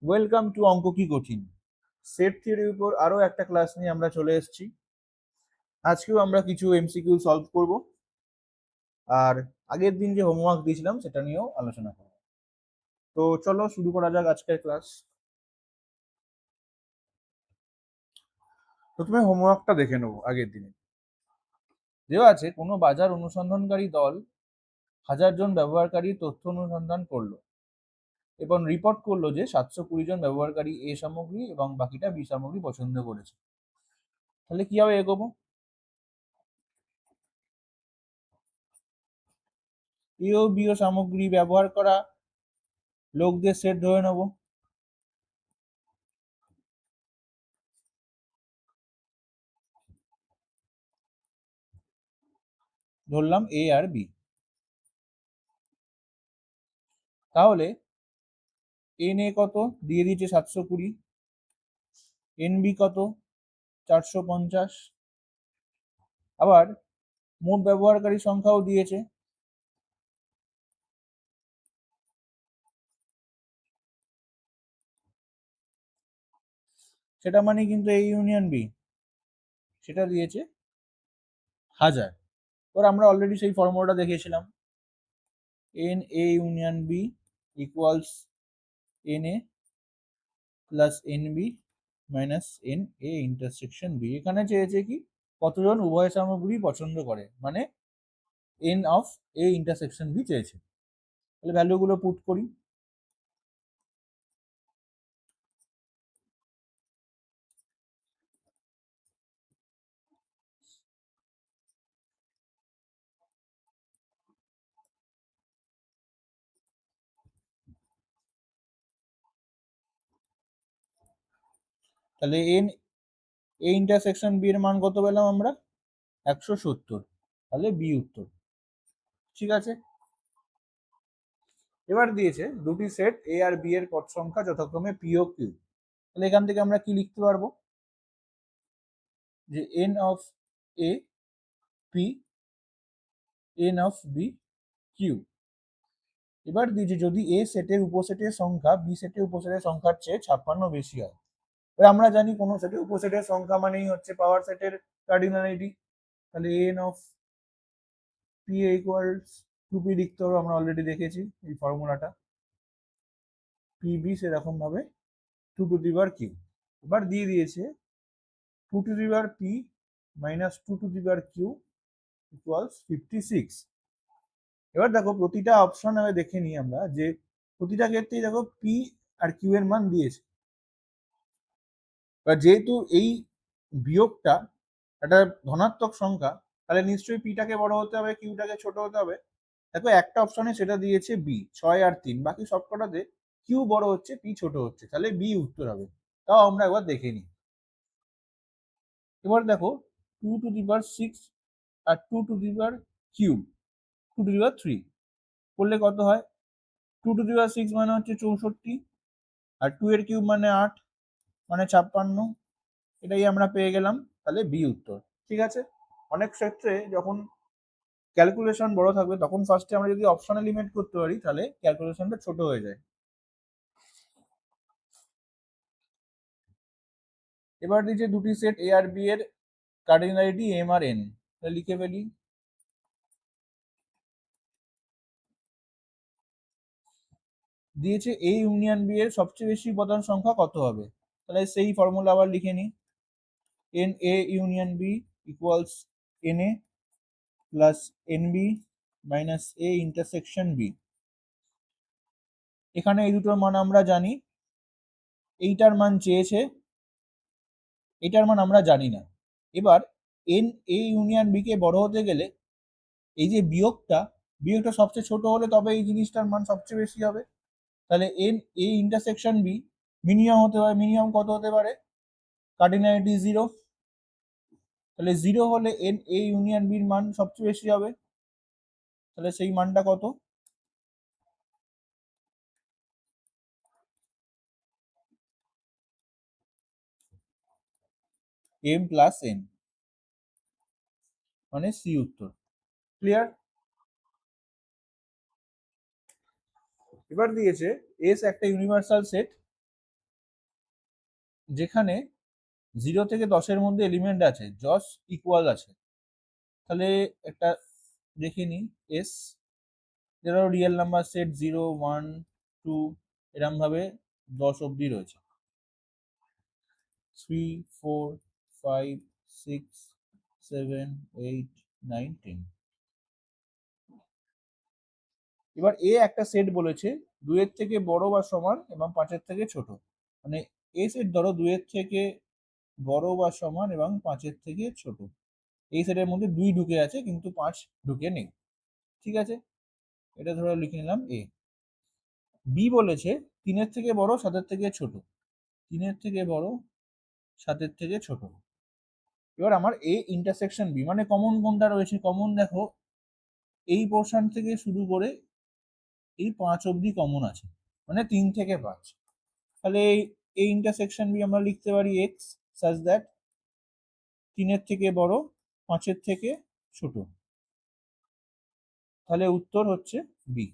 Welcome to অঙ্ক কি কঠিন। সেট থিওরির উপর আরো একটা ক্লাস নিয়ে আমরা চলে এসেছি। আজকেও আমরা কিছু এমসিকিউ সলভ করব, আর আগের দিন যে হোমওয়ার্ক দিয়েছিলাম সেটা নিয়েও আলোচনা করব। তো চলো শুরু করা যাক আজকের ক্লাস। প্রথমে হোমওয়ার্কটা দেখে নেবো আগের দিনে। দেওয়া আছে কোনো বাজার অনুসন্ধানকারী দল 1000 জন ব্যবহারকারী তথ্য অনুসন্ধান করলো এবং রিপোর্ট করলো যে 720 জন ব্যবহারকারী এ সামগ্রী এবং বাকিটা বি সামগ্রী পছন্দ করেছে। তাহলে কিভাবে এগোবো? এ ও বি ও সামগ্রী ব্যবহার করা লোকদের সেট ধরে নেবো। ধরলাম এ আর বি। তাহলে এন এ কত দিয়ে দিয়েছে 720, এন বি কত 450, আবার মোট ব্যবহারকারী সংখ্যাও দিয়েছে। সেটা মানে কিন্তু এ ইউনিয়ন বি, সেটা দিয়েছে 1000। এবার আমরা অলরেডি সেই ফর্মুলাটা দেখিয়েছিলাম, N A union B equals N A plus N B minus N A intersection B. এখানে চেয়েছে কি কতজন উভয় সামগ্রী পছন্দ করে, মানে N of A intersection B চেয়েছে। তাহলে ভ্যালুগুলো পুট করি। তাহলে এন এ ইন্টারসেকশন বি এর মান কত পেলাম আমরা? 170। তাহলে বি উত্তর। ঠিক আছে। এবার দিয়েছে দুটি সেট এ আর বি এর পদ সংখ্যা যথাক্রমে পি ও কিউ। তাহলে এখান থেকে আমরা কি লিখতে পারবো? যে N of A P, N of B Q. এবার দিয়েছে যদি এ সেটের উপসেটের সংখ্যা বি সেটের উপসেটের সংখ্যার চেয়ে 56 বেশি হয়। এবার আমরা জানি কোনো সেটের উপসেটের সংখ্যা মানেই হচ্ছে পাওয়ার সেটের কার্ডিনালিটি। তাহলে N of P equals to P লিখতে হবে, আমরা অলরেডি দেখেছি এই ফর্মুলাটা। পি বি সেরকম ভাবে 2 টু দি পাওয়ার কিউ। এবার দিয়ে দিয়েছে 2 to the power P minus 2 to the power Q equals 56। এবার দেখো প্রতিটা অপশন দেখে নিই আমরা, যে প্রতিটা ক্ষেত্রেই দেখো পি আর কিউ এর মান দিয়েছে। এবার যেহেতু এই বিয়োগটা একটা ধনাত্মক সংখ্যা, তাহলে নিশ্চয়ই পিটাকে বড় হতে হবে, কিউটাকে ছোট হতে হবে। দেখো একটা অপশনে সেটা দিয়েছে বি 6 আর 3, বাকি সবকটাতে কিউ বড় হচ্ছে পি ছোট হচ্ছে, তাহলে বি উত্তর হবে। তাও আমরা একবার দেখে নিই। এবার দেখো 2 টু দি পাওয়ার 6 আর 2 to the power cube 2 to the power 3 করলে কত হয়? 2 টু দি পাওয়ার 6 মানে হচ্ছে 64, আর 2 এর কিউব মানে 8 মানে 56। এটাই আমরা পেয়ে গেলাম, তাহলে বি উত্তর। ঠিক আছে। অনেক ক্ষেত্রে যখন ক্যালকুলেশন বড় থাকবে তখন ফার্স্টে আমরা যদি অপশন এলিমেন্ট করতে পারি তাহলে ক্যালকুলেশনটা ছোট হয়ে যায়। এবার দিয়েছে দুটি সেট এ আর বি এর কার্ডিনালিটি এম আর এন। লিখে ফেলি। দিয়েছে এ ইউনিয়ন বি এর সবচেয়ে বেশি উপাদান সংখ্যা কত হবে। তাহলে সেই ফর্মুলা আবার লিখে নিই। N A union B equals N A plus N B minus A intersection B. এখানে এই দুটোর মান আমরা জানি, এইটার মান চেয়েছে, এটার মান আমরা জানি না। এবার এন এ ইউনিয়ন বি কে বড় হতে গেলে এই যে বিয়োগটা, বিয়োগটা সবচেয়ে ছোট হলে তবে এই জিনিসটার মান সবচেয়ে বেশি হবে। তাহলে N A intersection B minimum হতে পারে, মিনিমাম কত হতে পারে? কার্ডিনালিটি 0। তাহলে 0 হলে এন এ ইউনিয়ন বির মান সবচেয়ে বেশি হবে। তাহলে সেই মানটা কত? এম প্লাস এন, মানে সি উত্তর। ক্লিয়ার? এবার দিয়েছে এস একটা ইউনিভার্সাল সেট যেখানে 0 থেকে 10-এর মধ্যে এলিমেন্ট আছে, জস ইকুয়াল আছে, তাহলে একটা দেখে নিই এস, যেটাও রিয়েল নাম্বার সেট 0, 1, 2 এরম ভাবে 10 অবধি রয়েছে, 3, 4, 5, 6, 7, 8, 9, 10। এবার এ একটা সেট বলেছে 2-এর থেকে বড় বা সমান এবং 5-এর থেকে ছোট, মানে এ সেট ধরো 2-এর থেকে বড় বা সমান এবং 5-এর থেকে ছোট। এই সেটের মধ্যে 2 ঢুকে আছে কিন্তু 5 ঢুকে নেই, ঠিক আছে, এটা ধরো লিখে নিলাম এ। বি বলেছে 3-এর থেকে বড় 7-এর থেকে ছোট, 3-এর থেকে বড় 7-এর থেকে ছোট। এবার আমার এ ইন্টারসেকশন বি, মানে কমন কোনটা রয়েছে, কমন দেখো এই পোর্শন থেকে শুরু করে এই 5 অবধি কমন আছে, মানে 3 থেকে 5। তাহলে এই ইন্টারসেকশন বি আমরা লিখতে পারি এক্স সাচ দ্যাট 3-এর থেকে বড় 5-এর থেকে ছোট, তাহলে উত্তর হচ্ছে বি।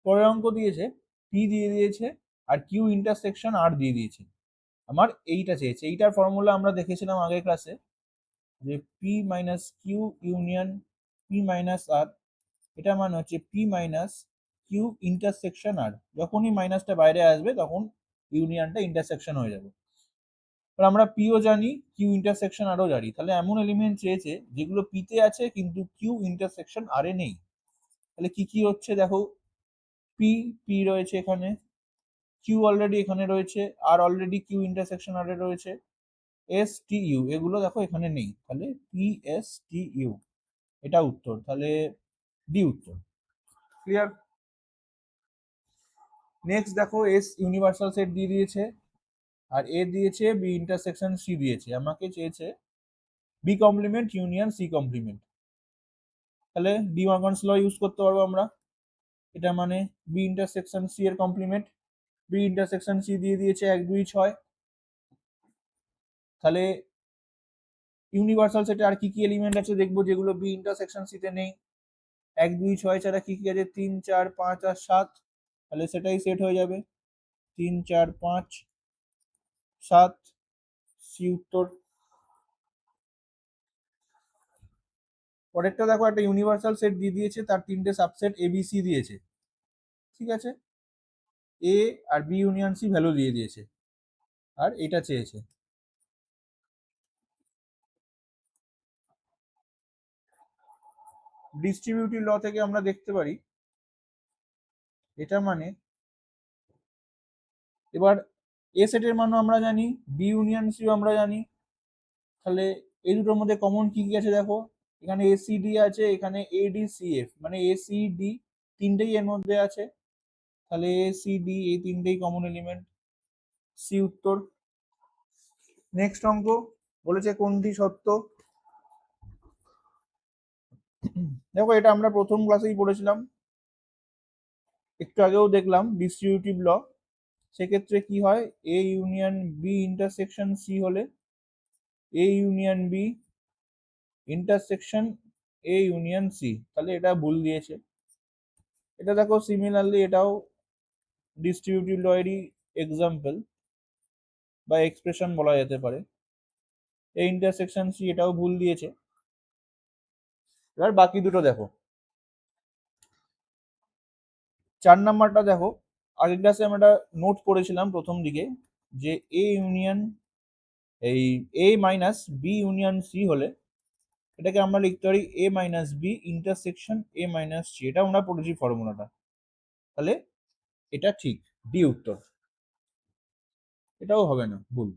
পরের অঙ্ক দিয়েছে পি দিয়ে দিয়েছে আর কিউ ইন্টারসেকশন আর দিয়ে দিয়েছে, আমার এইটা চেয়েছে। এইটার ফর্মুলা আমরা দেখেছিলাম আগের ক্লাসে, যে P minus Q union P minus R, এটা মানে হচ্ছে P minus Q intersection R, যখনই মাইনাসটা বাইরে আসবে তখন ইউনিয়নটা ইন্টারসেকশন হয়ে যাবে। এবার আমরা পিও জানি, কিউ ইন্টারসেকশন আরও জানি, তাহলে এমন এলিমেন্ট চেয়েছে যেগুলো পিতে আছে কিন্তু কিউ ইন্টারসেকশন আর এ নেই। তাহলে কি কি হচ্ছে দেখো, পি পি রয়েছে এখানে, কিউ অলরেডি এখানে রয়েছে, আর অলরেডি কিউ ইন্টারসেকশন আর এ রয়েছে, এস টি ইউ এগুলো দেখো এখানে নেই, তাহলে পি এস টি ইউ এটা উত্তর, তাহলে ডি উত্তর। ক্লিয়ার? নেক্সট দেখো এস ইউনিভার্সাল সেট দিয়ে দিয়েছে আর এ দিয়েছে বি ইন্টারসেকশন সি দিয়েছে, আমাকে চেয়েছে B complement union C complement. তাহলে ডি মর্গানস ল ইউজ করতে পারবো আমরা, এটা মানে বি ইন্টারসেকশন সি এর কমপ্লিমেন্ট। বি ইন্টারসেকশন সি দিয়ে দিয়েছে 1, 2, 6, তাহলে ইউনিভার্সাল সেটে আর কি কি এলিমেন্ট আছে দেখবো যেগুলো বি ইন্টারসেকশন সি তে নেই। 1, 2, 6 ছাড়া কি কি আছে, 3, 4, 5 আর 7, তাহলে সেটাই সেট হয়ে যাবে 3, 4, 5, 7, সি উত্তর। পরেরটা দেখো একটা ইউনিভার্সাল সেট দিয়ে দিয়েছে, তার 3টে সাবসেট এ বি সি দিয়েছে, ঠিক আছে, এ আর বি ইউনিয়ন সি ভ্যালু দিয়ে দিয়েছে আর এটা চেয়েছে। ডিস্ট্রিবিউটিভ ল থেকে আমরা দেখতে পারি এটা মানে, এবার এ সেটের মানও আমরা জানি, বি ইউনিয়ন সিও আমরা জানি, তাহলে এই দুটোর মধ্যে কমন কি কি আছে দেখো, এখানে এসিডি আছে, এখানে এডিসিএফ, মানে এসিডি তিনটেই এর মধ্যে আছে, তাহলে এসিডি এই তিনটেই কমন এলিমেন্ট, সি উত্তর। নেক্সট অঙ্ক বলেছে কোনটি সত্য, দেখো এটা আমরা প্রথম ক্লাসেই পড়েছিলাম, একটু আগেও দেখলাম ডিস্ট্রিবিউটিভ ল। সেক্ষেত্রে কি হয়, A union B intersection C হলে A union B intersection A union C, তাহলে এটা ভুল দিয়েছে। এটা দেখো সিমিলারলি এটাও ডিস্ট্রিবিউটিভ ল এরই এক্সাম্পল বা এক্সপ্রেশন বলা যেতে পারে, এ ইন্টারসেকশন সি এটাও ভুল দিয়েছে। এবার বাকি দুটো দেখো, 4 নাম্বারটা দেখো, আগের ক্লাসে আমরা নোট করেছিলাম প্রথম দিকে যে এ ইউনিয়ন এই A minus B union C হলে এটাকে আমরা লিখতে পারি A minus B intersection A minus C, এটা আমরা পড়েছি ফর্মুলাটা, তাহলে এটা ঠিক, ডি উত্তর। এটাও হবে না, ভুল,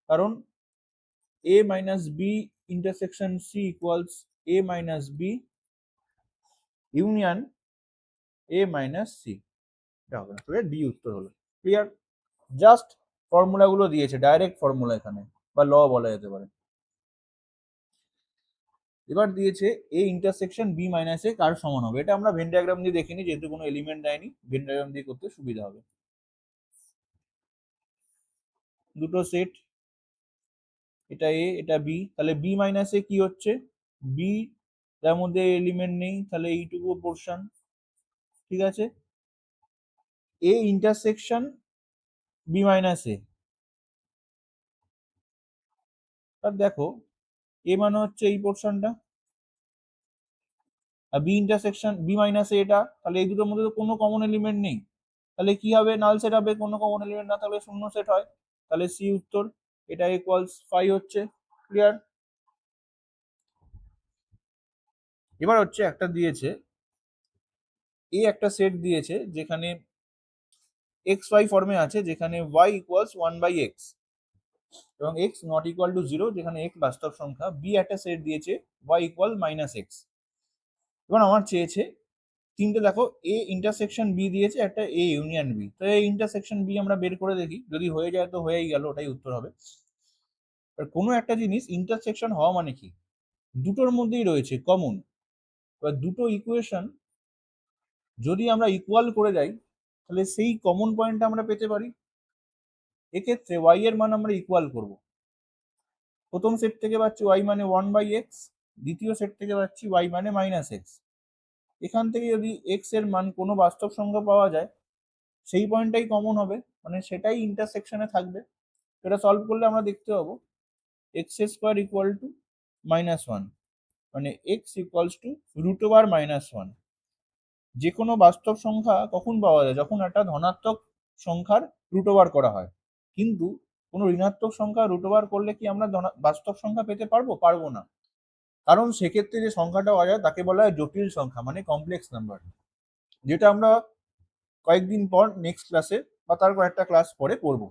কারণ A minus B intersection C equals A minus B union A minus C, এটা হবে না, তাহলে ডি উত্তর হলো। ক্লিয়ার? জাস্ট ফর্মুলাগুলো দিয়েছে, ডাইরেক্ট ফর্মুলা এখানে বা ল বলা যেতে পারে। এবার দিয়েছে এ ইন্টারসেকশন বি মাইনাস এ কার সমান হবে, এটা আমরা ভেন ডায়াগ্রাম দিয়ে দেখিনি, যেহেতু কোনো এলিমেন্ট দেয়নি, ভেন ডায়াগ্রাম দিয়ে করতে সুবিধা হবে। দুটো সেট, এটা এ এটা বি, তাহলে বি মাইনাস এ কি হচ্ছে, বি তার মধ্যে এলিমেন্ট নেই, তাহলে এইটুকু পোর্শন, ঠিক আছে। এ ইন্টারসেকশন বি মাইনাস এ। আর দেখো এ মানে হচ্ছে এই পোর্শনটা, আর বি ইন্টারসেকশন বি মাইনাস এটা, তাহলে এই দুটোর মধ্যে তো কোনো কমন এলিমেন্ট নেই, তাহলে কি হবে, নাল সেট হবে, কোনো কমন এলিমেন্ট না থাকলে শূন্য সেট হয়, তাহলে সি উত্তর, এটা ইকুয়ালস 5 হচ্ছে। ক্লিয়ার? এবার হচ্ছে একটা দিয়েছে, এ একটা সেট দিয়েছে যেখানে এক্স ওয়াই ফর্মে আছে, যেখানে ওয়াই ইকুয়ালস 1/x এবং এক্স নট ইকুয়াল টু 0, যেখানে এক্স বাস্তব সংখ্যা। বি একটা সেট দিয়েছে ওয়াই ইকুয়াল -x। এবার আমার চেয়েছে তিনটে, দেখো এ ইন্টারসেকশন বি দিয়েছে, একটা এ ইউনিয়ন বি, তো এই ইন্টারসেকশন বি আমরা বের করে দেখি, যদি হয়ে যায় তো হয়েই গেল, ওটাই উত্তর হবে। আর কোনো একটা জিনিস ইন্টারসেকশন হওয়া মানে কি, দুটোর মধ্যেই রয়েছে কমন, এবার দুটো ইকুয়েশন যদি আমরা ইকুয়াল করে যাই তাহলে সেই কমন পয়েন্টটা আমরা পেতে পারি। এক্ষেত্রে ওয়াই এর মান আমরা ইকুয়াল করব, প্রথম সেট থেকে পাচ্ছি ওয়াই মানে 1/x, দ্বিতীয় সেট থেকে পাচ্ছি ওয়াই মানে -x। এখান থেকে যদি এক্স এর মান কোনো বাস্তব সংখ্যা পাওয়া যায়, সেই পয়েন্টটাই কমন হবে, মানে সেটাই ইন্টারসেকশনে থাকবে। এটা সলভ করলে আমরা দেখতে পাবো x² ইকুয়াল টু -1, মানে x ইকুয়ালস টু √(-1). যে কোনো বাস্তব সংখ্যা কখন পাওয়া যায়, যখন একটা ধনাত্মক সংখ্যার √ওভার করা হয়, কিন্তু কোনো ঋণাত্মক সংখ্যা √ওভার করলে কি আমরা বাস্তব সংখ্যা পেতে পারবো? পারবো না, কারণ সেক্ষেত্রে যে সংখ্যাটা পাওয়া যায় তাকে বলা হয় জটিল সংখ্যা, মানে কমপ্লেক্স নাম্বার, যেটা আমরা কয়েকদিন পর নেক্সট ক্লাসে বা তার কয়েকটা ক্লাস পরে পড়বো।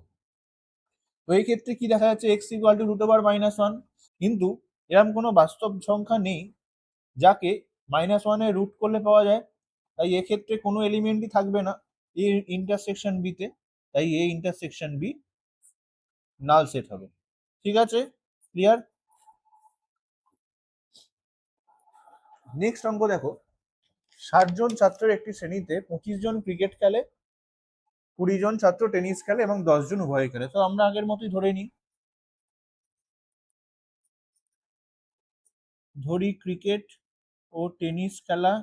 তো এই ক্ষেত্রে কি দেখা যাচ্ছে, এক্স ইকুয়াল টু √(-1), কিন্তু এরকম কোনো বাস্তব সংখ্যা নেই যাকে -1 এ রুট করলে পাওয়া যায়, তাই এক্ষেত্রে কোনো এলিমেন্টই থাকবে না এ ইন্টারসেকশন বি তে, তাই A intersection B null set হবে। ঠিক আছে? ক্লিয়ার? নেক্সট অঙ্ক দেখো, 60 জন ছাত্রের একটি শ্রেণীতে 25 জন ক্রিকেট খেলে, 20 জন ছাত্র টেনিস খেলে এবং 10 জন উভয় খেলে। তো আমরা আগের মতোই ধরে নিই, ধরি ক্রিকেট ও টেনিস খেলা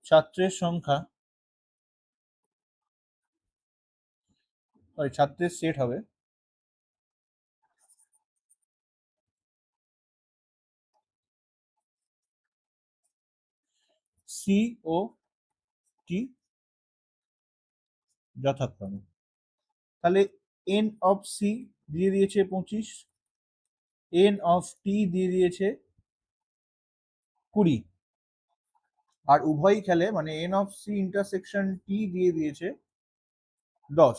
ছাত্রের সংখ্যা, ছাত্রের সেট হবে সি ও টি যথাক্রমে। তাহলে এন অফ সি দিয়ে দিয়েছে 25, এন অফ টি দিয়ে দিয়েছে 20, আর উভয়ই খেলে মানে N of C intersection T দিয়ে দিয়েছে 10।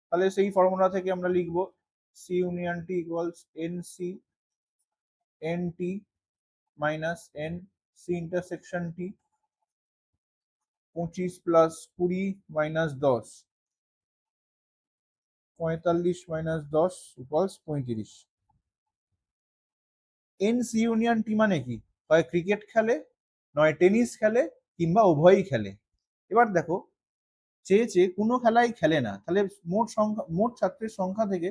তাহলে সেই ফর্মুলা থেকে আমরা লিখবো C union T equals N C N T minus N C intersection T, 25 plus 20 minus 10, 45 minus 10 equals 35। N C union T মানে কি, হয় ক্রিকেট খেলে, নয় টেনিস খেলে, কিংবা উভয়ই খেলে। এবার দেখো চেয়েছে কোনো খেলাই খেলে না, তাহলে মোট সংখ্যা, মোট ছাত্রের সংখ্যা থেকে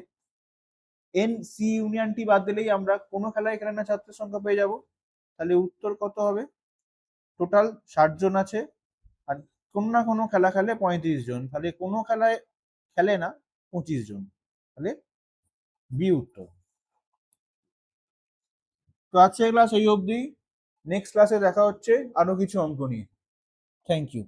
এন সি ইউনিয়ন টি বাদ দিলেই আমরা কোনো খেলাই খেলে না ছাত্রের সংখ্যা পেয়ে যাব। তাহলে উত্তর কত হবে, টোটাল 60 জন আছে, আর কোনো না কোনো খেলা খেলে 35 জন, তাহলে কোনো খেলায় খেলে না 25 জন, তাহলে বি উত্তর। তো আজকের ক্লাস এই অবধি, নেক্সট ক্লাসে দেখা হচ্ছে আরো কিছু অঙ্ক নিয়ে। Thank you.